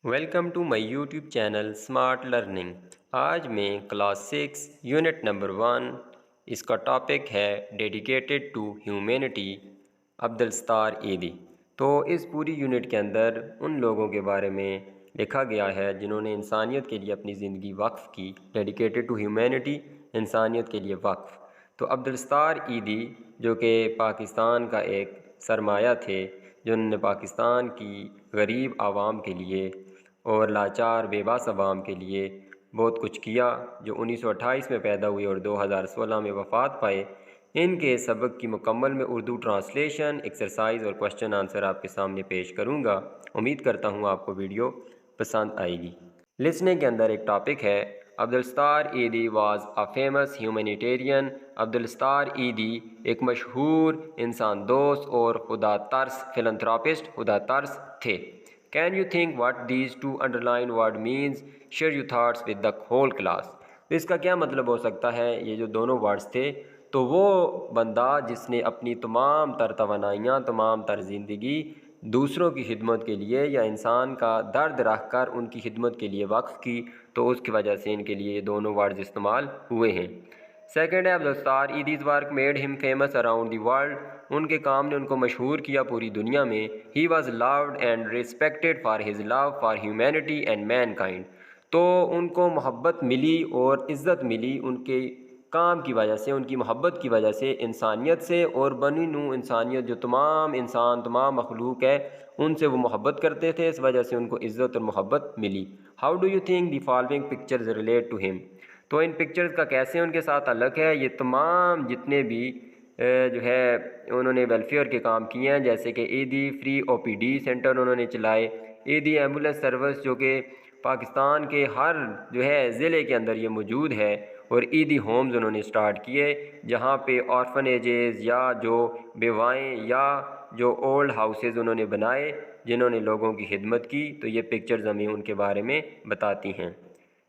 Welcome to my YouTube channel smart learning. आज मैं class 6 unit number 1, इसका topic है dedicated to humanity, Abdul Sattar Edhi. तो इस पूरी यूनिट के अंदर उन लोगों के बारे में लिखा गया है जिन्होंने इंसानियत के लिए अपनी ज़िंदगी वक्फ़ की। डेडिकेटेड टू ह्यूमैनिटी, इंसानियत के लिए वक्फ़। तो अब्दुल सत्तार ईदी जो कि पाकिस्तान का एक सरमाया थे, जिन्होंने पाकिस्तान की गरीब आवाम के लिए और लाचार बेबस अवाम के लिए बहुत कुछ किया, जो 1928 में पैदा हुए और 2016 में वफ़ात पाए। इनके सबक की मुकम्मल में उर्दू ट्रांसलेशन, एक्सरसाइज और क्वेश्चन आंसर आपके सामने पेश करूँगा। उम्मीद करता हूँ आपको वीडियो पसंद आएगी। लिसने के अंदर एक टॉपिक है, अब्दुल सत्तार ईदी was a famous humanitarian. Abdul Sattar ईदी एक मशहूर इंसान दोस्त और खुदा तर्स फिलंथ्रोपिस्ट खुदा तर्स थे। Can you think what these two underline word means, share your thoughts with the whole class. तो इसका क्या मतलब हो सकता है, ये जो दोनों वर्ड्स थे, तो वो बंदा जिसने अपनी तमाम तर तवानाइयाँ, तमाम तर ज़िंदगी दूसरों की खिदमत के लिए या इंसान का दर्द रख कर उनकी खिदमत के लिए वक्फ़ की, तो उसकी वजह से इनके लिए ये दोनों वर्ड्स इस्तेमाल हुए हैं। सेकेंड है, Abdul Sattar Edhi's work made him famous around the world. उनके काम ने उनको मशहूर किया पूरी दुनिया में। He was loved and respected for his love for humanity and mankind. तो उनको मोहब्बत मिली और इज़्ज़त मिली उनके काम की वजह से, उनकी मोहब्बत की वजह से इंसानियत से, और बनी नू इंसानियत जो तमाम इंसान, तमाम मखलूक है, उनसे वो मोहब्बत करते थे। इस वजह से उनको इज़्ज़त और मोहब्बत मिली। How do you think the following pictures relate to him. तो इन पिक्चर्स का कैसे उनके साथ अलग है। ये तमाम जितने भी जो है उन्होंने वेलफेयर के काम किए हैं, जैसे कि ईदी फ्री ओपीडी सेंटर उन्होंने चलाए, ईदी एम्बुलेंस सर्विस जो कि पाकिस्तान के हर जो है ज़िले के अंदर ये मौजूद है, और ईदी होम्स उन्होंने स्टार्ट किए जहाँ पे ऑर्फनेजेस या जो बेवाएँ या जो ओल्ड हाउसेस उन्होंने बनाए जिन्होंने लोगों की खिदमत की। तो ये पिक्चर्स हमें उनके बारे में बताती हैं।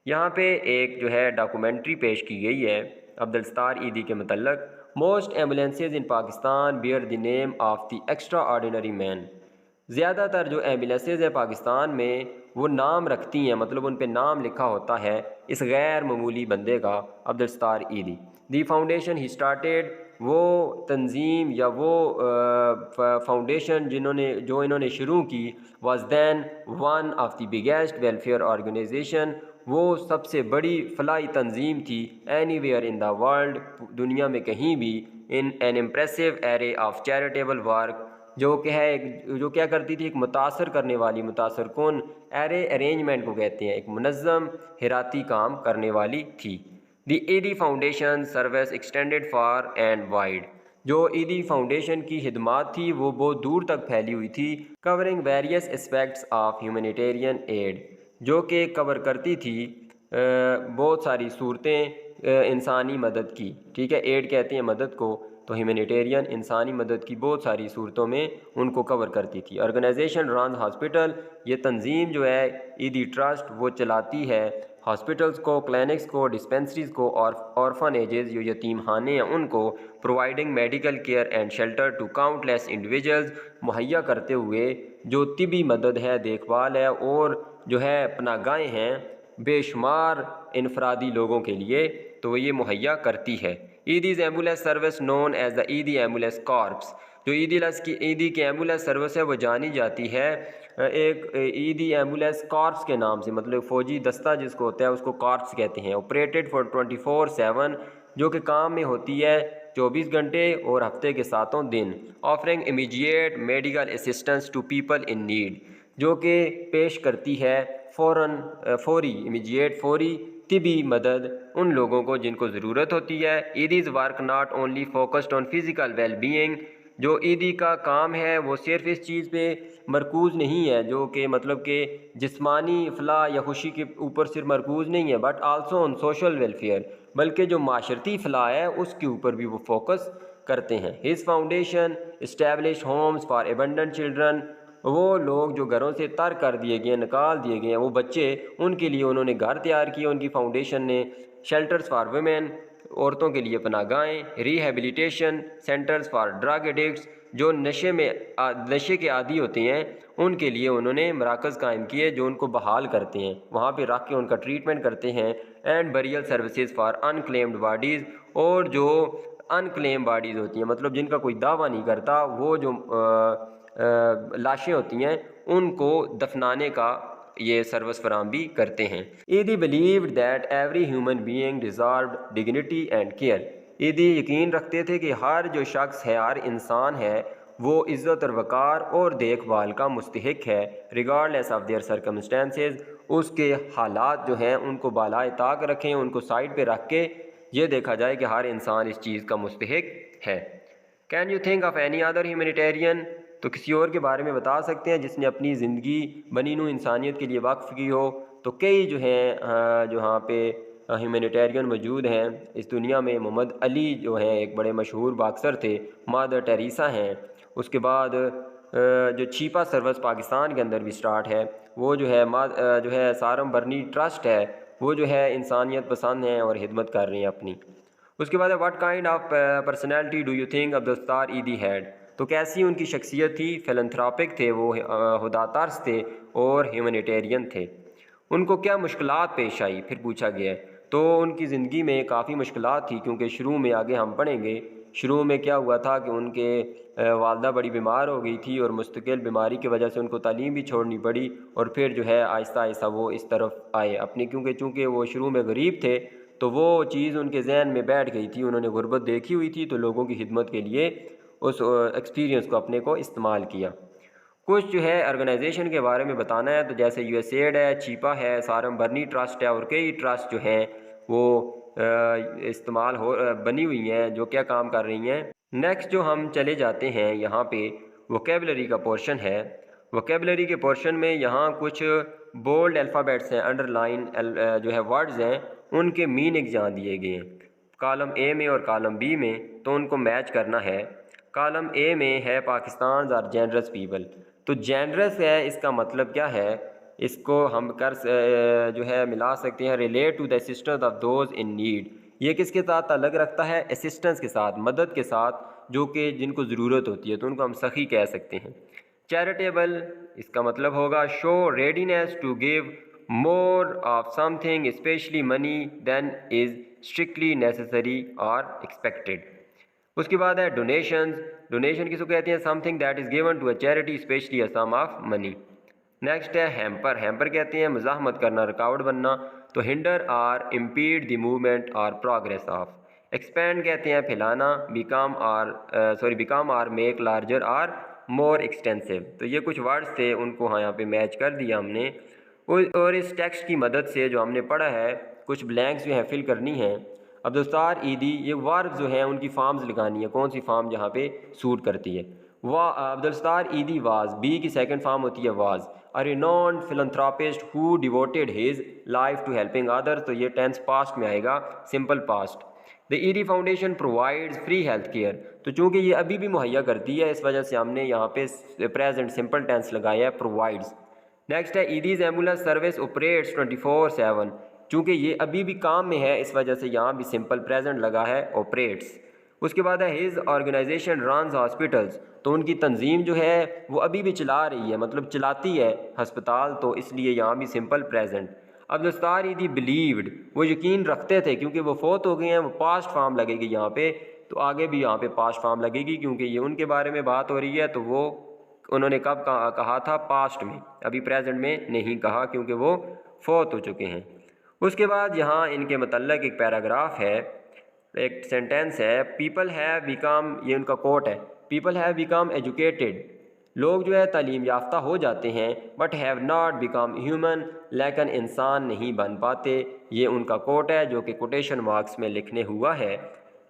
यहाँ पे एक जो है डॉक्यूमेंट्री पेश की गई है अब्दुल सत्तार ईदी के मतलब। Most ambulances in Pakistan bear the name of the extra ordinary man. ज़्यादातर जो एम्बुलेंसेज है पाकिस्तान में वो नाम रखती हैं, मतलब उन पे नाम लिखा होता है इस गैर मामूली बंदे का, अब्दुल सत्तार ईदी। दी फाउंडेशन ही स्टार्टेड, वो तंजीम या वो फाउंडेशन जो इन्होंने शुरू की, was then one of the biggest welfare organization. वो सबसे बड़ी फलाई तंजीम थी एनीवेयर इन द वर्ल्ड, दुनिया में कहीं भी। In an impressive array of charitable work, जो कि है जो क्या करती थी, एक मुतासर करने वाली, मुतासर कौन, एरे अरेंजमेंट को कहते हैं, एक मुनज़्ज़म हिराती काम करने वाली थी। The Edhi foundation service extended far and wide. जो ईदी फाउंडेशन की खिदमात थी वो बहुत दूर तक फैली हुई थी। Covering various aspects of humanitarian add, जो कि कवर करती थी बहुत सारी सूरतें इंसानी मदद की। ठीक है, एड कहते हैं मदद को, तो ह्यूमैनिटेरियन इंसानी मदद की बहुत सारी सूरतों में उनको कवर करती थी। ऑर्गेनाइजेशन रन हॉस्पिटल, ये तंजीम जो है ईदी ट्रस्ट वो चलाती है हॉस्पिटल्स को, क्लिनिक्स को, डिस्पेंसरीज़ को और ऑर्फन एजेस जो यतीम खाने हैं उनको, providing medical care and shelter to countless individuals, मुहैया करते हुए जो तिबी मदद है, देखभाल है और जो है पनाहगाहें हैं बेशुमार इनफरादी लोगों के लिए, तो ये मुहैया करती है। Edhi's ambulance service known as the Edhi ambulance corps, जो ईदी की एम्बुलेंस सर्विस है वो जानी जाती है एक ईदी एम्बुलेंस कॉर्प्स के नाम से, मतलब फ़ौजी दस्ता जिसको होता है उसको कॉर्प्स कहते हैं। ऑपरेटेड फॉर 24/7, जो कि काम में होती है 24 घंटे और हफ्ते के 7 दिन। Offering immediate medical assistance to people in need, जो कि पेश करती है फौरी, इमीडिएट फौरी तिबी मदद उन लोगों को जिनको ज़रूरत होती है। Edhi's work not only focused on physical well being, जो ईदी का काम है वो सिर्फ इस चीज़ पे मरकूज़ नहीं है, जो कि मतलब कि जिस्मानी फलाह या खुशी के ऊपर सिर्फ मरकूज़ नहीं है, but also on social welfare, बल्कि जो माशरती फलाह है उसके ऊपर भी वो फोकस करते हैं। His foundation establish Holmes for abundant children, वो लोग जो घरों से तर कर दिए गए, निकाल दिए गए हैं, वो बच्चे, उनके लिए उन्होंने घर तैयार किए उनकी फाउंडेशन ने। शेल्टर्स फॉर वुमेन, औरतों के लिए पनाहगाहें, rehabilitation centres for drug addicts, जो नशे के आदी होते हैं उनके लिए उन्होंने मराकज़ कायम किए जो उनको बहाल करते हैं, वहाँ पे रख के उनका ट्रीटमेंट करते हैं। And burial services for unclaimed bodies, और जो अनक्लेम बॉडीज़ होती हैं मतलब जिनका कोई दावा नहीं करता, वो जो लाशें होती हैं उनको दफनाने का ये सर्विस फराम भी करते हैं। ईदी believed that every human being deserved dignity and care. ईदी यकीन रखते थे कि हर जो शख्स है, हर इंसान है, वो इज़्ज़त और वक़ार और देखभाल का मुस्तहिक है, रिगार्डलेस ऑफ देयर सर्कमस्टेंसेस। उसके हालात जो हैं उनको बालाए ताक रखें, उनको साइड पे रख के ये देखा जाए कि हर इंसान इस चीज़ का मुस्तहिक है। Can you think of any other humanitarian, तो किसी और के बारे में बता सकते हैं जिसने अपनी ज़िंदगी बनी नूं इंसानियत के लिए वक्फ़ की हो? तो कई जो हैं जो यहाँ पे ह्यूमैनिटेरियन मौजूद हैं इस दुनिया में। मोहम्मद अली जो हैं एक बड़े मशहूर बॉक्सर थे, मदर टेरेसा हैं, उसके बाद जो छिपा सर्विस पाकिस्तान के अंदर भी स्टार्ट है, वो जो है सारम बर्नी ट्रस्ट है, वो जो है इंसानियत पसंद हैं और हिदमत कर रही हैं अपनी। उसके बाद what kind of personality do you think Abdul ईदी हैड, तो कैसी उनकी शख्सियत थी? फिलंथ्रॉपिक थे वो, हुदातर्स थे और ह्यूमैनिटेरियन थे। उनको क्या मुश्किलात पेश आई, फिर पूछा गया है। तो उनकी ज़िंदगी में काफ़ी मुश्किलात थी, क्योंकि शुरू में, आगे हम पढ़ेंगे, शुरू में क्या हुआ था कि उनके वालदा बड़ी बीमार हो गई थी और मुस्तकिल बीमारी की वजह से उनको तालीम भी छोड़नी पड़ी, और फिर जो है आहिस्ता आहिस्ता वो इस तरफ आए अपनी, क्योंकि चूँकि वो शुरू में गरीब थे तो वो चीज़ उनके जहन में बैठ गई थी, उन्होंने गुर्बत देखी हुई थी, तो लोगों की खिदमत के लिए उस एक्सपीरियंस को अपने को इस्तेमाल किया। कुछ जो है ऑर्गेनाइजेशन के बारे में बताना है, तो जैसे यूएसएड है, छिपा है, सारम बर्नी ट्रस्ट है और कई ट्रस्ट जो हैं वो इस्तेमाल हो बनी हुई हैं जो क्या काम कर रही हैं। नेक्स्ट जो हम चले जाते हैं यहाँ पे वोकेबलरी का पोर्शन है। वोकेबलरी के पोर्शन में यहाँ कुछ बोल्ड अल्फ़ाबेट्स हैं, अंडरलाइन जो है वर्ड्स हैं, उनके मीनिंग यहाँ दिए गए हैं कॉलम ए में और कॉलम बी में, तो उनको मैच करना है। कॉलम ए में है पाकिस्तान आर जेनरस पीपल, तो जेनरस है, इसका मतलब क्या है? इसको हम जो है मिला सकते हैं relate to the assistance of those in need. ये किसके साथ अलग रखता है? असिस्टेंस के साथ, मदद के साथ, जो कि जिनको ज़रूरत होती है, तो उनको हम सखी कह सकते हैं। चैरिटेबल, इसका मतलब होगा show readiness to give more of something specially money than is strictly necessary और एक्सपेक्टेड। उसके बाद है डोनेशंस। डोनेशन किसको कहते हैं? Something that is given to a charity specially a sum of money. Next है हैम्पर। हैम्पर कहते हैं मज़ाहमत करना, रुकावट बनना, तो हिंडर और इम्पीड द मूवमेंट और प्रोग्रेस ऑफ। एक्सपेंड कहते हैं फैलाना, बिकम और मेक लार्जर और मोर एक्सटेंसिव। तो ये कुछ वर्ड्स थे, उनको हाँ यहाँ पे मैच कर दिया हमने। और इस टेक्स्ट की मदद से जो हमने पढ़ा है, कुछ ब्लैंक्स जो हैं फिल करनी हैं। अब्दुल ईदी, ये वर्ब जो हैं उनकी फॉर्म्स लगानी है, कौन सी फॉर्म जहाँ पे सूट करती है। अब्दुल ईदी वाज, बी की सेकंड फॉर्म होती है was, a renowned philanthropist who devoted his life to helping others, तो ये टेंस पास्ट में आएगा, simple past. The Edhi foundation provides free health care, तो चूँकि ये अभी भी मुहैया करती है, इस वजह से हमने यहाँ पे प्रेजेंट सिंपल टेंस लगाया है, प्रोवाइड्स। नेक्स्ट है ईदीज़ एम्बुलेंस सर्विस ऑपरेट्स 24/7, चूँकि ये अभी भी काम में है, इस वजह से यहाँ भी सिंपल प्रेजेंट लगा है, ऑपरेट्स। उसके बाद है हिज ऑर्गेनाइजेशन रन्स हॉस्पिटल्स, तो उनकी तंजीम जो है वो अभी भी चला रही है, मतलब चलाती है हस्पताल, तो इसलिए यहाँ भी सिंपल प्रेजेंट। अब्दुल ईदी बिलीव्ड, वो यकीन रखते थे, क्योंकि वो फोत हो गए हैं, वो पास्ट फॉर्म लगेगी यहाँ पे, तो आगे भी यहाँ पे पास्ट फॉर्म लगेगी, क्योंकि ये उनके बारे में बात हो रही है, तो वो उन्होंने कब कहा था? पास्ट में, अभी प्रेजेंट में नहीं कहा, क्योंकि वो फोत हो चुके हैं। उसके बाद यहाँ इनके मतलब एक पैराग्राफ है, एक सेंटेंस है, पीपल हैव बिकम, ये उनका कोट है, पीपल हैव बिकम एजुकेटेड, लोग जो है तालीम याफ्ता हो जाते हैं, but have not become human, लेकिन इंसान नहीं बन पाते, ये उनका कोट है जो कि कोटेशन मार्क्स में लिखने हुआ है।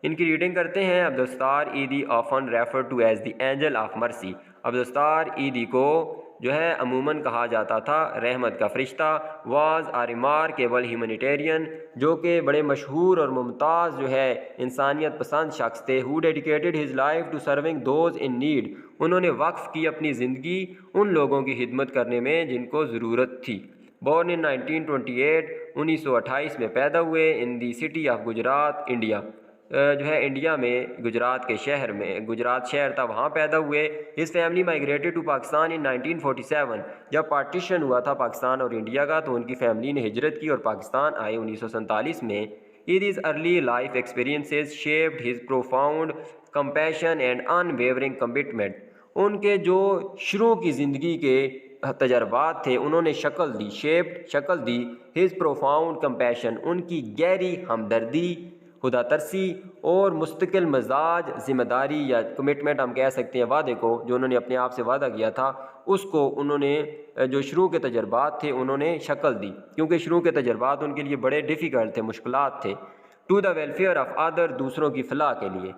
इनकी रीडिंग करते हैं। Abdul Edhi often refer to as the angel of mercy, Abdul Edhi को जो है अमूमन कहा जाता था रहमत का फ़रिश्ता। वाज आ रिमार्केबल ह्यूमैनिटेरियन, जो कि बड़े मशहूर और मुमताज़ जो है इंसानियत पसंद शख्स थे। Who dedicated his life to serving those in need, उन्होंने वक्फ़ की अपनी ज़िंदगी उन लोगों की खिदमत करने में जिनको ज़रूरत थी। बोर्न इन 1928, 1928 में पैदा हुए इन दी सिटी ऑफ गुजरात, इंडिया। जो है इंडिया में गुजरात के शहर में, गुजरात शहर था, वहाँ पैदा हुए। इस फैमिली माइग्रेटेड टू पाकिस्तान इन 1947। जब पार्टीशन हुआ था पाकिस्तान और इंडिया का, तो उनकी फैमिली ने हिजरत की और पाकिस्तान आए 1947 में। His early life experiences shaped his profound compassion and unwavering commitment. उनके जो शुरू की ज़िंदगी के तजर्बात थे उन्होंने शक्ल दी हिज प्रोफाउंड कंपैशन, उनकी गहरी हमदर्दी, खुदा तरसी और मुस्तकिल मजाज ज़िम्मेदारी या कमिटमेंट हम कह सकते हैं, वादे को जो उन्होंने अपने आप से वादा किया था उसको उन्होंने जो शुरू के तजर्बात थे उन्होंने शक्ल दी, क्योंकि शुरू के तजर्बात उनके लिए बड़े डिफ़िकल्ट थे, मुश्किलात थे। To the welfare of other, दूसरों की फलाह के लिए।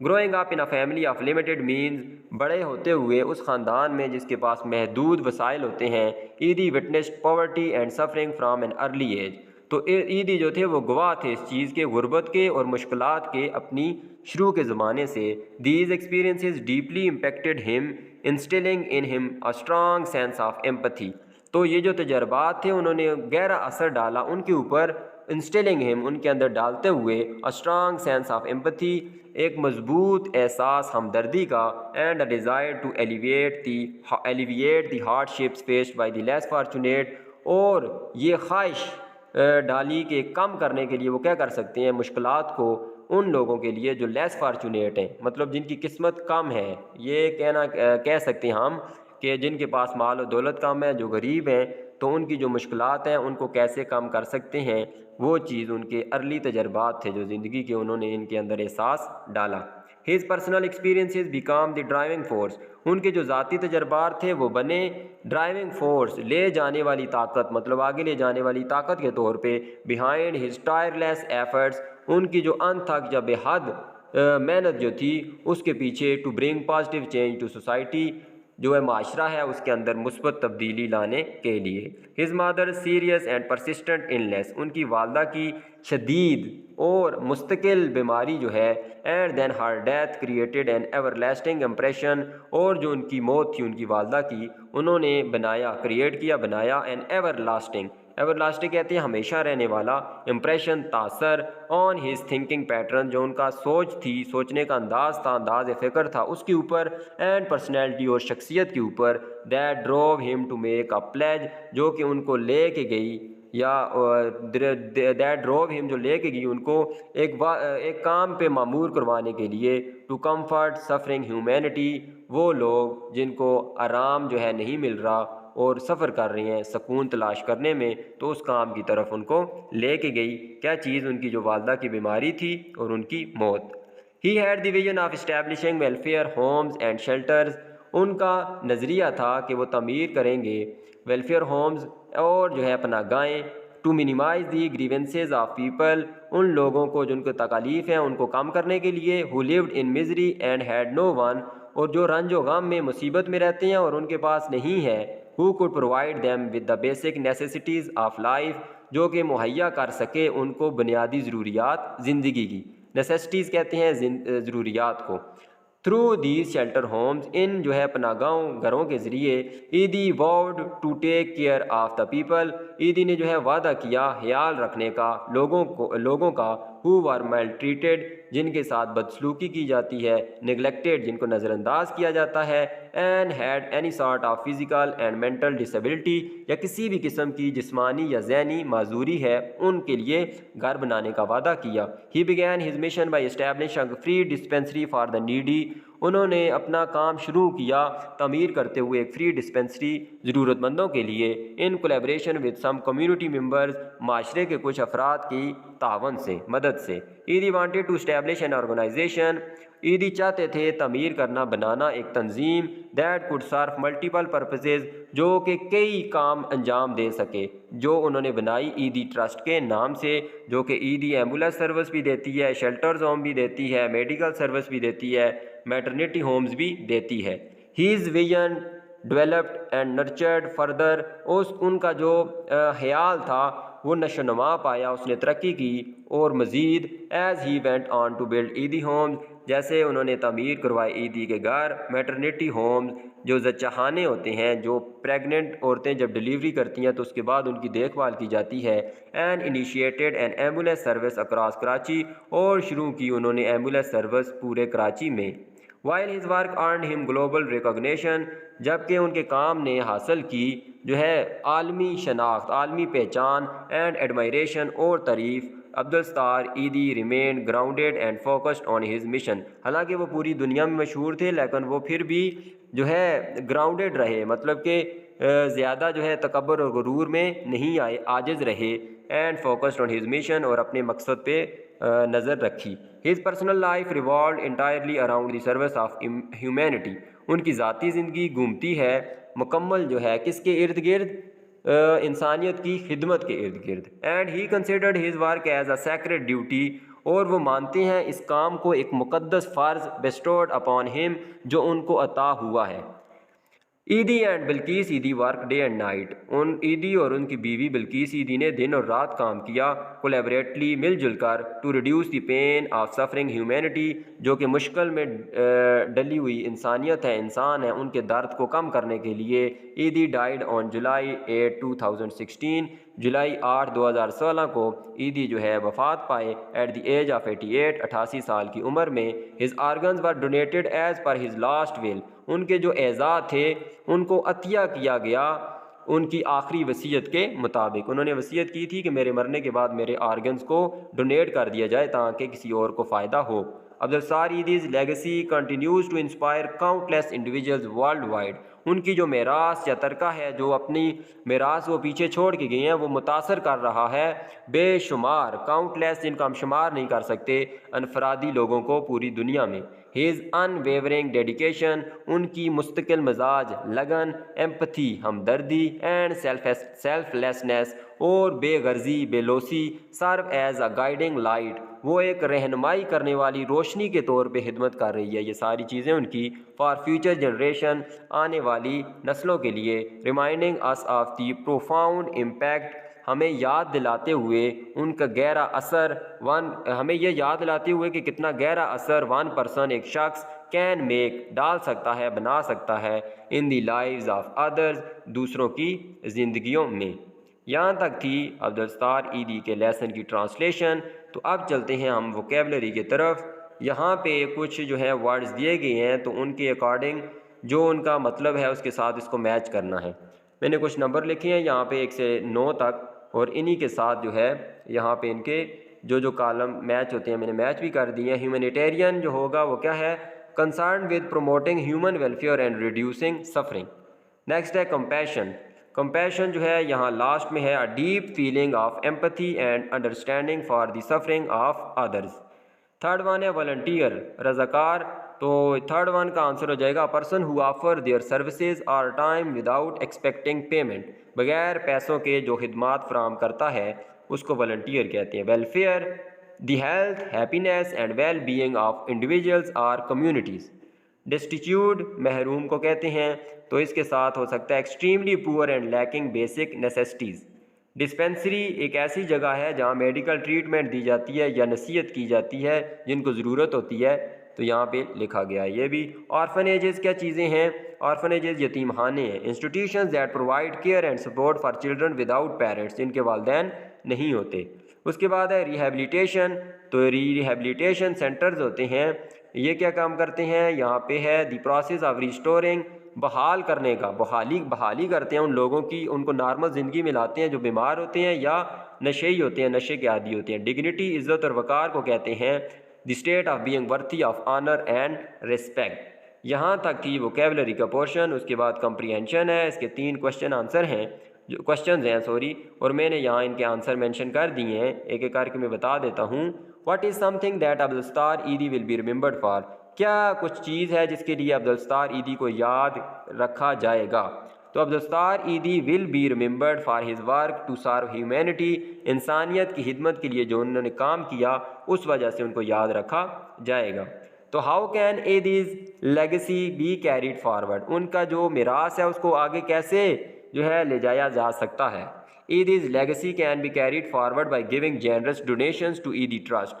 Growing up in a family of limited means, बड़े होते हुए उस ख़ानदान में जिसके पास महदूद वसाइल होते हैं। Edhi witnessed poverty and suffering from an early age, तो ईदी जो थे वो गवाह थे इस चीज़ के, गुर्बत के और मुश्किलात के अपनी शुरू के ज़माने से। These experiences deeply impacted him, instilling in him a strong sense of empathy, तो ये जो तजर्बात थे उन्होंने गहरा असर डाला उनके ऊपर, इंस्टिलिंग हिम, उनके अंदर डालते हुए, a strong sense of empathy, एक मजबूत एहसास हमदर्दी का, and a desire to alleviate the hardships faced by the less fortunate, और ये ख्वाहिश डाली कि कम करने के लिए वो क्या कर सकते हैं मुश्किलात को उन लोगों के लिए जो लेस फार्चुनेट हैं, मतलब जिनकी किस्मत कम है, ये कह सकते हैं हम कि जिनके पास माल और दौलत कम है, जो गरीब हैं, तो उनकी जो मुश्किलात हैं उनको कैसे कम कर सकते हैं, वो चीज़ उनके अर्ली तजर्बात थे जो ज़िंदगी के उन्होंने इनके अंदर एहसास डाला। His personal experiences become the driving force, उनके जो ज़ाती तजर्बात थे वो बने ड्राइविंग फोर्स, ले जाने वाली ताकत, मतलब आगे ले जाने वाली ताकत के तौर पे, बिहाइंड हिज टायरलेस एफर्ट्स, उनकी जो अनथक या बेहद मेहनत जो थी उसके पीछे, to bring positive change to society, जो है माशरा है उसके अंदर मुस्बत तब्दीली लाने के लिए। His mother serious and persistent illness, उनकी वालदा की शदीद और मुस्तकिल बीमारी जो है, and then her death created an everlasting impression, और जो उनकी मौत थी उनकी वालदा की, उन्होंने बनाया एन एवरलास्टिंग कहते हैं हमेशा रहने वाला, इम्प्रेशन तासर, ऑन हिज थिंकिंग पैटर्न, जो उनका सोचने का अंदाज़ फ़िक्र था उसके ऊपर, एंड पर्सनैलिटी और शख्सियत के ऊपर, that drove him to make a pledge, जो कि उनको ले के गई, या दैट ड्रोव हिम, जो ले के गई उनको एक काम पे मामूर करवाने के लिए, टू कम्फर्ट सफरिंग ह्यूमैनिटी, वो लोग जिनको आराम जो है नहीं मिल रहा और सफ़र कर रहे हैं सुकून तलाश करने में, तो उस काम की तरफ उनको ले के गई। क्या चीज़? उनकी जो वालदा की बीमारी थी और उनकी मौत। He had the vision of establishing welfare homes and shelters, उनका नज़रिया था कि वो तमीर करेंगे वेलफेयर होम्स और जो है पनाहगाहें, to minimise the grievances of people, उन लोगों को जिनको तकालीफ हैं उनको कम करने के लिए, who lived in misery and had no one, और जो रंजो गम में मुसीबत में रहते हैं और उनके पास नहीं है, who could provide them with the basic necessities of life, जो कि मुहैया कर सके उनको बुनियादी ज़रूरियात ज़िंदगी की, नेसेसिटीज़ कहते हैं ज़रूरियात को। Through these shelter homes, in जो है पनाहगाहों घरों के ज़रिए, Edhi vowed to take care of the people, Edhi ने जो है वादा किया ख्याल रखने का लोगों का, हु वर मेल ट्रीटेड, जिनके साथ बदसलूकी की जाती है, निगलेक्टेड, जिनको नज़रअंदाज किया जाता है, and had any sort of physical and mental disability, या किसी भी किस्म की जिस्मानी या जहनी माजूरी है, उनके लिए घर बनाने का वादा किया। He began his mission by establishing free dispensary for the needy, उन्होंने अपना काम शुरू किया तमीर करते हुए एक फ्री डिस्पेंसरी ज़रूरतमंदों के लिए, in collaboration with some community members, माशरे के कुछ अफराद की तावन से, मदद से। Edhi wanted to establish an organisation, Edhi चाहते थे तमीर करना, बनाना एक तंजीम, that could serve multiple purposes, जो कि कई काम अंजाम दे सके, जो उन्होंने बनाई ईदी ट्रस्ट के नाम से, जो कि ईदी एम्बुलेंस सर्विस भी देती है, शेल्टर्स होम भी देती है, मेडिकल सर्विस भी देती है, मैटरनिटी होम्स भी देती है। His vision developed and nurtured further, उनका जो ख्याल था वो नशोनुमा पाया, उसने तरक्की की और मज़ीद, as he went on to build Edhi homes, जैसे उन्होंने तमीर करवाए ईदी के घर, मैटरनिटी होम्स, जो ज़चाहाने होते हैं, जो प्रेग्नेंट औरतें जब डिलीवरी करती हैं तो उसके बाद उनकी देखभाल की जाती है। And initiated N ambulance service across Karachi, और शुरू की उन्होंने एम्बुलेंस सर्विस पूरे कराची में। While his work earn him global recognition, जबकि उनके काम ने हासिल की जो है आलमी शनाख्त, आलमी पहचान। एंड एडमायरेशन और तारीफ़। अब्दुल सत्तार ईदी remain grounded and focused on his mission, हालांकि वो पूरी दुनिया में मशहूर थे लेकिन वो फिर भी जो है ग्राउंडेड रहे, मतलब कि ज़्यादा जो है तकब्बुर और गुरूर में नहीं आए, आजिज़ रहे। And focused on his mission, और अपने मकसद पे नज़र रखी। His personal life revolve entirely around the service of humanity, उनकी ज़ाती ज़िंदगी घूमती है मुकम्मल जो है किसके इर्द गिर्द, इंसानियत की खिदमत के इर्द गिर्द। And he considered his work as a sacred duty, और वो मानते हैं इस काम को एक मुकद्दस फ़र्ज बेस्टोर्ड अपॉन हिम, जो उनको अता हुआ है। ईदी एंड बिल्किस ईदी वर्क डे एंड नाइट, उन ईदी और उनकी बीवी बिल्किस ईदी ने दिन और रात काम किया कोलैबोरेटली, मिलजुल कर, to reduce the pain of suffering humanity, जो कि मुश्किल में डली हुई इंसानियत है, इंसान है, उनके दर्द को कम करने के लिए। ईदी डाइड ऑन जुलाई 8 2016, जुलाई 8 2016 को ईदी जो है वफ़ात पाए एट द एज ऑफ 88, 88 साल की उम्र में। His organs were donated as per his last will, उनके जो एज़ा थे उनको अतिया किया गया उनकी आखिरी वसीयत के मुताबिक। उन्होंने वसीयत की थी कि मेरे मरने के बाद मेरे आर्गन्स को डोनेट कर दिया जाए ताकि किसी और को फ़ायदा हो। Abdul Sattar Edhi's legacy continues to inspire countless individuals world wide, उनकी जो मेरास या तरका है, जो अपनी मेरास वो पीछे छोड़ के गए हैं, वो मुतासर कर रहा है बेशुमार, काउंटलेस, जिनका हम शुमार नहीं कर सकते, अनफरादी लोगों को पूरी दुनिया में। हिज अनवेवरिंग डेडिकेशन, उनकी मुस्तकिल मजाज, लगन, एम्पथी, हमदर्दी, एंड सेल्फलेसनेस, और बेगर्जी, बेलोसी, serve as a guiding light, वो एक रहनुमाई करने वाली रोशनी के तौर पे खिदमत कर रही है। ये सारी चीज़ें उनकी फॉर फ्यूचर जनरेशन, आने वाली नस्लों के लिए। Reminding us of the profound impact, हमें याद दिलाते हुए उनका गहरा असर, हमें यह याद दिलाते हुए कि कितना गहरा असर वन पर्सन, एक शख्स, कैन मेक, डाल सकता है, बना सकता है, इन दी लाइव्स ऑफ अदर्स, दूसरों की ज़िंदगियों में। यहाँ तक थी अब्दुल सत्तार ईदी के लेसन की ट्रांसलेशन। तो अब चलते हैं हम वोकेबलरी की तरफ। यहाँ पे कुछ जो है वर्ड्स दिए गए हैं, तो उनके अकॉर्डिंग जो उनका मतलब है उसके साथ इसको मैच करना है। मैंने कुछ नंबर लिखे हैं यहाँ पे 1 से 9 तक, और इन्हीं के साथ जो है यहाँ पे इनके जो कॉलम मैच होते हैं मैंने मैच भी कर दिए हैं। ह्यूमैनिटेरियन जो होगा वो क्या है, concern with promoting human welfare and reducing suffering. Next है कंपैशन, कंपैशन जो है यहाँ लास्ट में है, a deep feeling of empathy and understanding for the suffering of others. Third one है वॉलंटियर, रजाकार। तो थर्ड वन का आंसर हो जाएगा person who offer their services और टाइम विदाउट एक्सपेक्टिंग पेमेंट, बगैर पैसों के जो खिदमात फराम करता है उसको वॉलंटियर कहते हैं। Welfare, the health, happiness and well being of individuals और कम्युनिटीज़। डिस्टिट्यूट, महरूम को कहते हैं, तो इसके साथ हो सकता है extremely poor and lacking basic necessities. Dispensary, एक ऐसी जगह है जहाँ मेडिकल ट्रीटमेंट दी जाती है या नसीहत की जाती है जिनको ज़रूरत होती है, तो यहाँ पे लिखा गया है ये भी। ऑर्फनेजेस क्या चीज़ें हैं, ऑर्फनेजेस यतीमखाने हैं। Institutions that provide care and support for children without parents, जिनके वालिदैन नहीं होते। उसके बाद है रिहेबिलिटेशन, तो रिहेबिलिटेशन सेंटर्स होते हैं, ये क्या काम करते हैं, यहाँ पे है द प्रोसेस ऑफ रिस्टोरिंग, बहाल करने का, बहाली करते हैं उन लोगों की, उनको नॉर्मल ज़िंदगी में लाते हैं जो बीमार होते हैं या नशेई होते हैं, नशे के आदी होते हैं। डिग्निटी, इज़्ज़त और वक़ार को कहते हैं the state of being worthy of honour and respect. यहाँ तक थी वोकेबलरी का पोर्शन। उसके बाद कंप्रीहेंशन है, इसके 3 क्वेश्चन आंसर हैं, जो क्वेश्चन हैं सॉरी, और मैंने यहाँ इनके आंसर मेंशन कर दिए हैं, एक एक करके मैं बता देता हूँ। What is something that Abdul Sattar Edhi will be remembered for, क्या कुछ चीज़ है जिसके लिए अब्दुल सत्तार ईदी को याद रखा जाएगा। तो Abdul Sattar Edhi will be remembered for his work to serve humanity, इंसानियत की खिदमत के लिए जो उन्होंने काम किया उस वजह से उनको याद रखा जाएगा। तो how can Edhi's legacy be carried forward, उनका जो मिरास है उसको आगे कैसे जो है ले जाया जा सकता है। Edhi's legacy can be carried forward by giving generous donations to Edhi trust,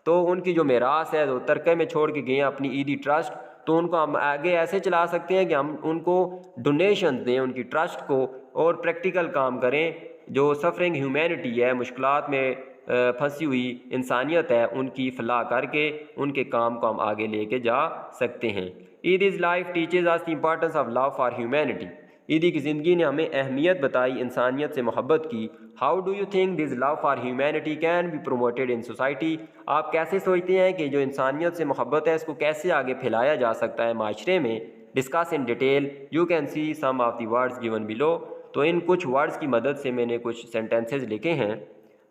तो उनकी जो मेरास है वो तरके में छोड़ के गए हैं अपनी ईदी ट्रस्ट, तो उनको हम आगे ऐसे चला सकते हैं कि हम उनको डोनेशन दें, उनकी ट्रस्ट को, और प्रैक्टिकल काम करें। जो सफरिंग ह्यूमैनिटी है, मुश्किलात में फंसी हुई इंसानियत है, उनकी फलाह करके उनके काम को हम आगे लेके जा सकते हैं। Eid is life teaches us the importance of love for humanity. ईदी की ज़िंदगी ने हमें अहमियत बताई इंसानियत से मोहब्बत की। How do you think this love for humanity can be promoted in society. आप कैसे सोचते हैं कि जो इंसानियत से मोहब्बत है इसको कैसे आगे फैलाया जा सकता है माशरे में। Discuss in detail, you can see some of the words given below. तो इन कुछ वर्ड्स की मदद से मैंने कुछ सेंटेंसेज लिखे हैं।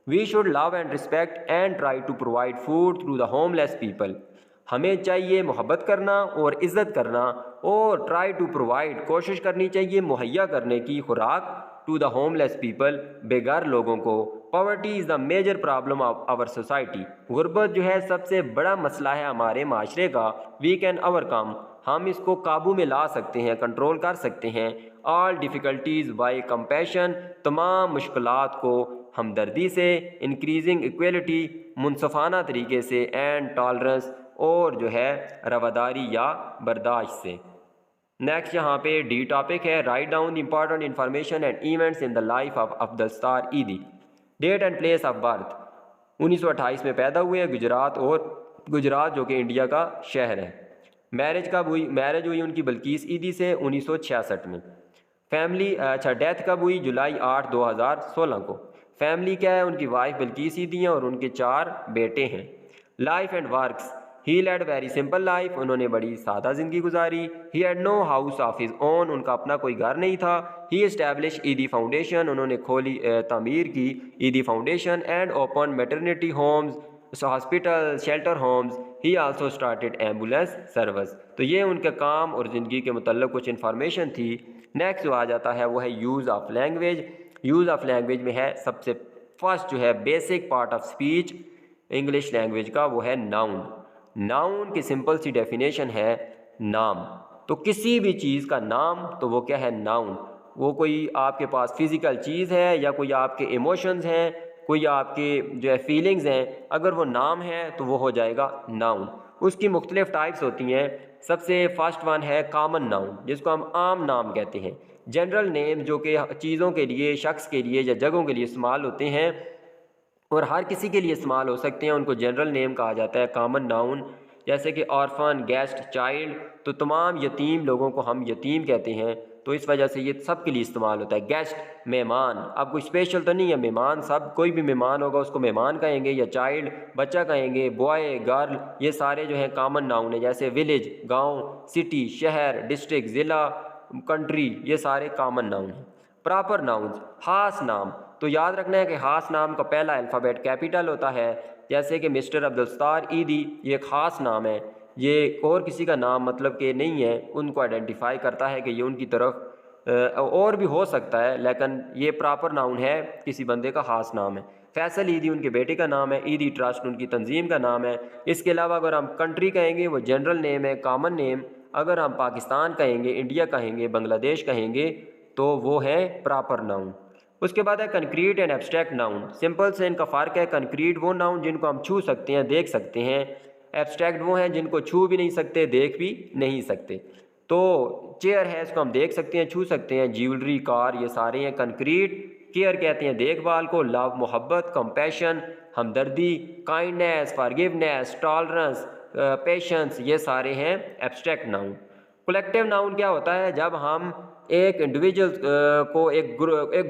We should love and respect and try to provide food through the homeless people. हमें चाहिए मोहब्बत करना और इज़्ज़त करना, और ट्राई टू प्रोवाइड, कोशिश करनी चाहिए मुहैया करने की खुराक, टू द होमलेस पीपल, बेघर लोगों को। Poverty is the major problem of our society. गुर्बत जो है सबसे बड़ा मसला है हमारे माशरे का। वी कैन ओवरकम, हम इसको काबू में ला सकते हैं, कंट्रोल कर सकते हैं। ऑल डिफ़िकल्टीज़ बाय कंपैशन, तमाम मुश्किलात को हमदर्दी से। इंक्रीजिंग इक्वलिटी, मुनसफ़ाना तरीके से। एंड टॉलरेंस, और जो है रवादारी या बर्दाश्त से। नेक्स्ट यहाँ पे डी टॉपिक है, right down the important information and events in the life of Abdul Sattar Edhi. Date and place of birth, 1928 में पैदा हुए गुजरात, और गुजरात जो कि इंडिया का शहर है। मैरिज हुई उनकी बल्कीस ईदी से 1966 में। फैमिली, अच्छा, डेथ कब हुई? जुलाई 8, 2016 को। फैमिली क्या है? उनकी वाइफ बल्कीस ईदी हैं और उनके 4 बेटे हैं। Life and works, he led very simple life, उन्होंने बड़ी सादा ज़िंदगी गुजारी। He had no house of his own, उनका अपना कोई घर नहीं था। ही एस्टैब्लिश ईदी फाउंडेशन, उन्होंने खोली तामीर की Edhi foundation. And open maternity homes, hospital, shelter homes. He also started ambulance service. तो ये उनके काम और ज़िंदगी के मतलब कुछ इन्फॉर्मेशन थी। नेक्स्ट जो आ जाता है वो है use of language. Use of language में है सबसे फर्स्ट जो है basic part of speech English language का, वो है नाउन। नाउन की सिंपल सी डेफिनेशन है नाम। तो किसी भी चीज़ का नाम, तो वो क्या है? नाउन। वो कोई आपके पास फिज़िकल चीज़ है, या कोई आपके इमोशंस हैं, कोई आपके जो है फीलिंग्स हैं, अगर वो नाम है तो वो हो जाएगा नाउन। उसकी मुख्तलिफ टाइप्स होती हैं। सबसे फर्स्ट वन है कॉमन नाउन, जिसको हम आम नाम कहते हैं। जनरल नेम, जो कि चीज़ों के लिए, शख्स के लिए या जगहों के लिए इस्तेमाल होते हैं और हर किसी के लिए इस्तेमाल हो सकते हैं, उनको जनरल नेम कहा जाता है, कॉमन नाउन। जैसे कि ऑर्फन, गेस्ट, चाइल्ड, तो तमाम यतीम लोगों को हम यतीम कहते हैं, तो इस वजह से ये सब के लिए इस्तेमाल होता है। गेस्ट, मेहमान, अब कोई स्पेशल तो नहीं है, मेहमान, सब कोई भी मेहमान होगा उसको मेहमान कहेंगे, या चाइल्ड, बच्चा कहेंगे, बॉय, गर्ल, ये सारे जो हैं कॉमन नाउन है। जैसे विलेज, गाँव, सिटी, शहर, डिस्ट्रिक्ट, ज़िला, कंट्री, ये सारे कॉमन नाउन हैं। प्रॉपर नाउन्स, खास नाम, तो याद रखना है कि खास नाम का पहला अल्फ़ाबेट कैपिटल होता है। जैसे कि मिस्टर अब्दुलस्तार ईदी, ये ख़ास नाम है, ये और किसी का नाम मतलब कि नहीं है, उनको आइडेंटिफाई करता है कि ये उनकी तरफ और भी हो सकता है, लेकिन ये प्रॉपर नाउन है, किसी बंदे का ख़ास नाम है। फैसल ईदी उनके बेटे का नाम है। ईदी ट्रस्ट उनकी तंजीम का नाम है। इसके अलावा अगर हम कंट्री कहेंगे वो जनरल नेम है, कॉमन नेम। अगर हम पाकिस्तान कहेंगे, इंडिया कहेंगे, बांग्लादेश कहेंगे, तो वो है प्रॉपर नाउन। उसके बाद है concrete and abstract noun. Simple से इनका फ़र्क है, कंक्रीट वो नाउन जिनको हम छू सकते हैं, देख सकते हैं। एब्स्ट्रैक्ट वो हैं जिनको छू भी नहीं सकते, देख भी नहीं सकते। तो चेयर है, इसको हम देख सकते हैं, छू सकते हैं। ज्वेलरी, कार, ये सारे हैं कंक्रीट। केयर कहते हैं देखभाल को। लव, मोहब्बत, कंपैशन, हमदर्दी, काइंडनेस, फॉरगिवनेस, टॉलरेंस, पेशेंस, ये सारे हैं एब्स्ट्रैक्ट नाउन। कलेक्टिव नाउन क्या होता है? जब हम एक इंडिविजुअल को एक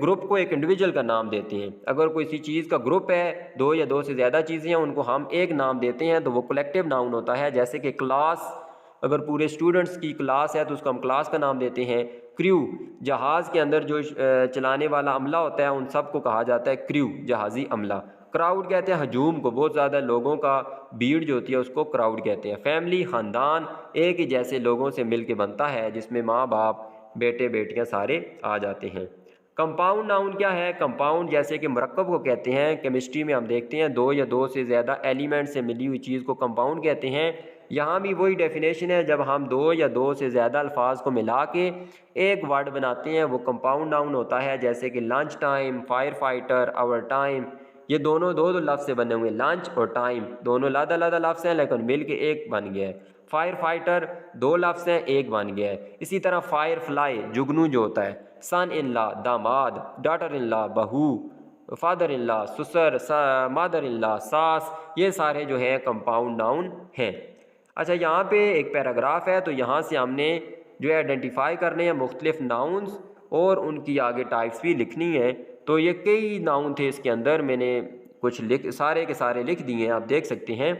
ग्रुप को एक इंडिविजुअल का नाम देते हैं। अगर कोई सी चीज़ का ग्रुप है, 2 या 2 से ज़्यादा चीज़ें हैं, उनको हम एक नाम देते हैं, तो वो कलेक्टिव नाउन होता है। जैसे कि क्लास, अगर पूरे स्टूडेंट्स की क्लास है तो उसको हम क्लास का नाम देते हैं। क्रू, जहाज़ के अंदर जो चलाने वाला अमला होता है, उन सब को कहा जाता है क्रू, जहाज़ी अमला। क्राउड कहते हैं हजूम को, बहुत ज़्यादा लोगों का भीड़ जो होती है उसको क्राउड कहते हैं। फैमिली, ख़ानदान, एक ही जैसे लोगों से मिल के बनता है, जिसमें माँ बाप, बेटे बेटियां सारे आ जाते हैं। कंपाउंड नाउन क्या है? कंपाउंड जैसे कि मरकब को कहते हैं। केमिस्ट्री में हम देखते हैं 2 या 2 से ज़्यादा एलिमेंट से मिली हुई चीज़ को कंपाउंड कहते हैं। यहाँ भी वही डेफिनेशन है, जब हम 2 या 2 से ज़्यादा अल्फाज को मिला के एक वर्ड बनाते हैं वो कंपाउंड नाउन होता है। जैसे कि lunch time, fire fighter, hour time, ये दोनों दो लफ्ज़ से बने हुए। लंच और टाइम दोनों अलग अलग लफ्ज़ हैं, लेकिन मिल के एक बन गया है। फायर फाइटर 2 लफ्ज़ हैं, एक बन गया है। इसी तरह फायर फ्लाई जुगनू जो होता है, सन इन लॉ दामाद, डॉटर इन लॉ बहू, फादर इन लॉ ससुर, मदर इन लॉ सास, ये सारे जो है कंपाउंड नाउन हैं। अच्छा, यहाँ पे एक पैराग्राफ है, तो यहाँ से हमने जो है आइडेंटिफाई करने हैं मुख्तलिफ नाउन्स और उनकी आगे टाइप्स भी लिखनी है। तो ये कई नाउन थे इसके अंदर, मैंने कुछ सारे के सारे लिख दिए हैं, आप देख सकते हैं।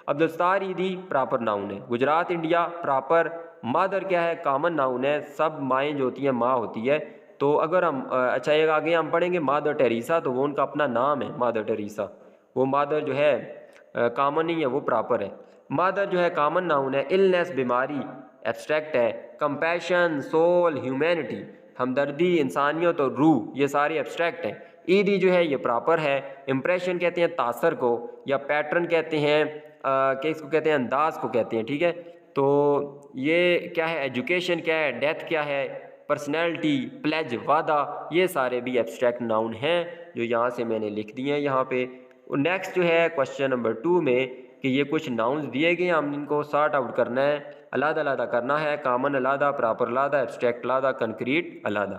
अब्दुलस्तार ईदी प्रॉपर नाउन है। Gujarat India proper. मदर क्या है? कॉमन नाउन है, सब माएँ जो होती हैं माँ होती है। तो अगर हम अच्छा एक आगे हम पढ़ेंगे मदर टेरेसा, तो वो उनका अपना नाम है मदर टेरेसा, वो मदर जो है कॉमन नहीं है, वो प्रॉपर है। मदर जो है कॉमन नाउन है। इलनेस बीमारी एब्स्ट्रैक्ट है। कंपैशन, सोल, ह्यूमैनिटी हमदर्दी, इंसानियत और रूह, ये सारे एब्स्ट्रैक्ट हैं। ईदी जो है ये प्रॉपर है। इम्प्रेशन कहते हैं तासर को, या पैटर्न कहते हैं कि इसको कहते हैं अंदाज को कहते हैं, ठीक है। तो ये क्या है? एजुकेशन क्या है? डेथ क्या है? पर्सनैलिटी, प्लेज, वादा, ये सारे भी एब्स्ट्रैक्ट नाउन हैं जो यहाँ से मैंने लिख दिए हैं यहाँ पे। नेक्स्ट जो है क्वेश्चन नंबर 2 में कि ये कुछ नाउन्स दिए गए हैं, हम इनको सॉर्ट आउट करना है, अलग अलग करना है। कॉमन अलग, प्रॉपर अलग, एब्स्ट्रैक्ट अलग, कंक्रीट अलग।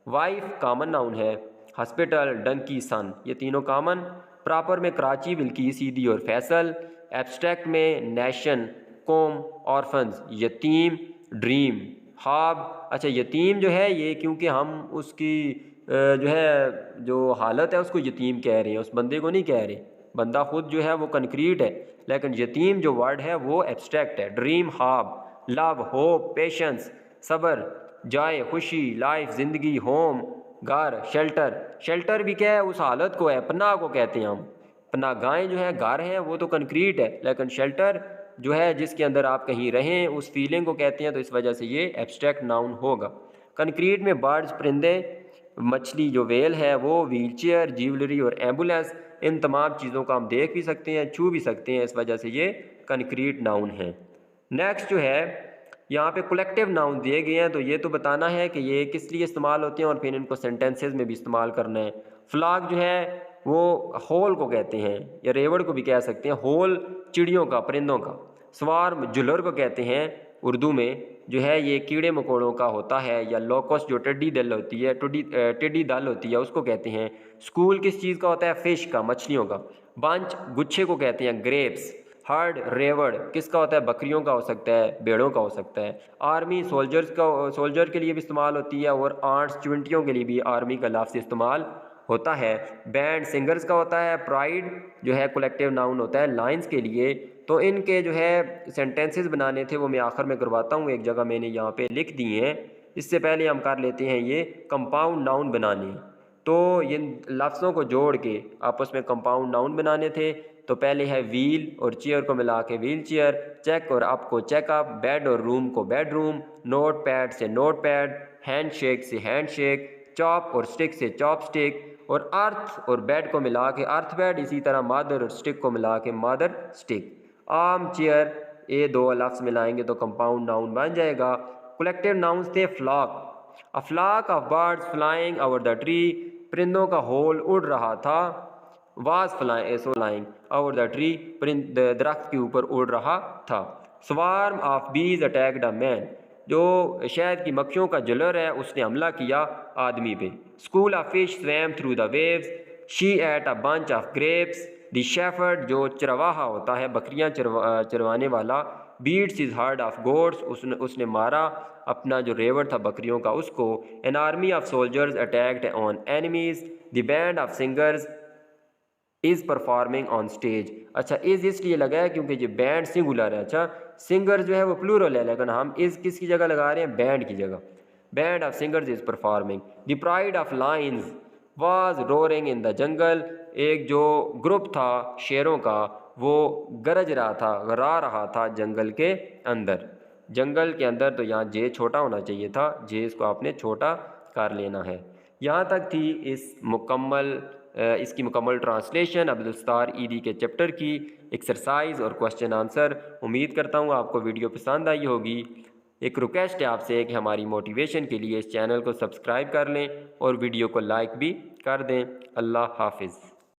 वाइफ कॉमन नाउन है। हॉस्पिटल, डंकी, सन, ये तीनों कॉमन। प्रॉपर में कराची, बिल्किस, ईदी और फैसल। एब्स्ट्रैक्ट में नेशन, कौम, ऑर्फन्स, यतीम, ड्रीम, ख्वाब। अच्छा, यतीम जो है ये क्योंकि हम उसकी जो है जो हालत है उसको यतीम कह रहे हैं, उस बंदे को नहीं कह रहे। बंदा खुद जो है वो कंक्रीट है, लेकिन यतीम जो वर्ड है वो एब्स्ट्रैक्ट है। ड्रीम, ख्वाब, लव, होप, पेशेंस, सब्र, जाए, खुशी, लाइफ, ज़िंदगी, होम, घर, शेल्टर। शेल्टर भी क्या है? उस हालत को है, पनाह को कहते हैं हम। पनाह गाहें जो है घर हैं वो तो कंक्रीट है, लेकिन शेल्टर जो है जिसके अंदर आप कहीं रहें उस फीलिंग को कहते हैं, तो इस वजह से ये एब्स्ट्रैक्ट नाउन होगा। कंक्रीट में बर्ड्स, परिंदे, मछली जो वेल है वो, व्हील चेयर, ज्वेलरी और एम्बुलेंस, इन तमाम चीज़ों को हम देख भी सकते हैं, छू भी सकते हैं, इस वजह से ये कंक्रीट नाउन है। नेक्स्ट जो है यहाँ पे कलेक्टिव नाउन दिए गए हैं, तो ये तो बताना है कि ये किस लिए इस्तेमाल होते हैं और फिर इनको सेंटेंसेस में भी इस्तेमाल करना है। फ्लॉक जो है वो होल को कहते हैं, या रेवड़ को भी कह सकते हैं। होल चिड़ियों का, परिंदों का। स्वार्म जुलर को कहते हैं उर्दू में, जो है ये कीड़े मकोड़ों का होता है। या लोकस जो टिड्डी दल होती है, टिड्डी दल होती है, उसको कहते हैं। स्कूल किस चीज़ का होता है? फिश का, मछलियों का। बंच गुच्छे को कहते हैं, ग्रेप्स। हर्ड रेवड़ किसका होता है? बकरियों का हो सकता है, भेड़ों का हो सकता है। आर्मी सोल्जर्स का, सोल्जर के लिए भी इस्तेमाल होती है, और आर्ट्स चुंटियों के लिए भी आर्मी का लफ्ज़ इस्तेमाल होता है। बैंड सिंगर्स का होता है। प्राइड जो है कलेक्टिव नाउन होता है लाइंस के लिए। तो इनके जो है सेंटेंसेस बनाने थे वो मैं आखिर में करवाता हूँ, एक जगह मैंने यहाँ पे लिख दिए हैं। इससे पहले हम कर लेते हैं ये कंपाउंड नाउन बनाने। तो ये लफ्ज़ों को जोड़ के आपस में कंपाउंड नाउन बनाने थे। तो पहले है व्हील और चेयर को मिला के व्हील चेयर, चेक और अप को चेकअप, बेड और रूम को बेडरूम, नोट पैड से नोट पैड, हैंड शेक से हैंड शेक, चॉप और स्टिक से चॉप स्टिक, और अर्थ और बेड को मिला के अर्थ बेड। इसी तरह मादर और स्टिक को मिला के मादर स्टिक। आर्म चेयर, ये दो लफ्ज़ मिलाएंगे तो कंपाउंड नाउन बन जाएगा। कलेक्टिव नाउन्स थे flock, a flock of birds flying over the tree, परिंदों का होल उड़ रहा था। Was flying over the tree, दरख्त के ऊपर उड़ रहा था। Swarm of bees attacked a man, जो शहद की मक्खियों का जलर है उसने हमला किया आदमी पे। School of fish swam through the waves, she ate a bunch of grapes. The shepherd जो चरवाहा होता है, बकरियां चरवाने वाला। Beats his herd of goats, उसने मारा अपना जो रेवड़ था बकरियों का उसको। An army of soldiers attacked on enemies, the band of singers is performing on stage. अच्छा, इज़ इसलिए लगा है क्योंकि जो बैंड सिंगुलर है। अच्छा, सिंगर जो है वो प्लूरल है, लेकिन हम इज़ किसकी जगह लगा रहे हैं? बैंड की जगह। Band of singers is performing. The pride of lines was roaring in the jungle, एक जो ग्रुप था शेरों का वो गरज रहा था, गरा रहा था जंगल के अंदर। जंगल के अंदर, तो यहाँ जे छोटा होना चाहिए था, जे इसको आपने छोटा कर लेना है। यहाँ तक थी इसकी मुकम्मल ट्रांसलेशन अब्दुलस्तार ईदी के चैप्टर की एक्सरसाइज और क्वेश्चन आंसर। उम्मीद करता हूँ आपको वीडियो पसंद आई होगी। एक रिक्वेस्ट है आपसे कि हमारी मोटिवेशन के लिए इस चैनल को सब्सक्राइब कर लें और वीडियो को लाइक भी कर दें। अल्लाह हाफिज़।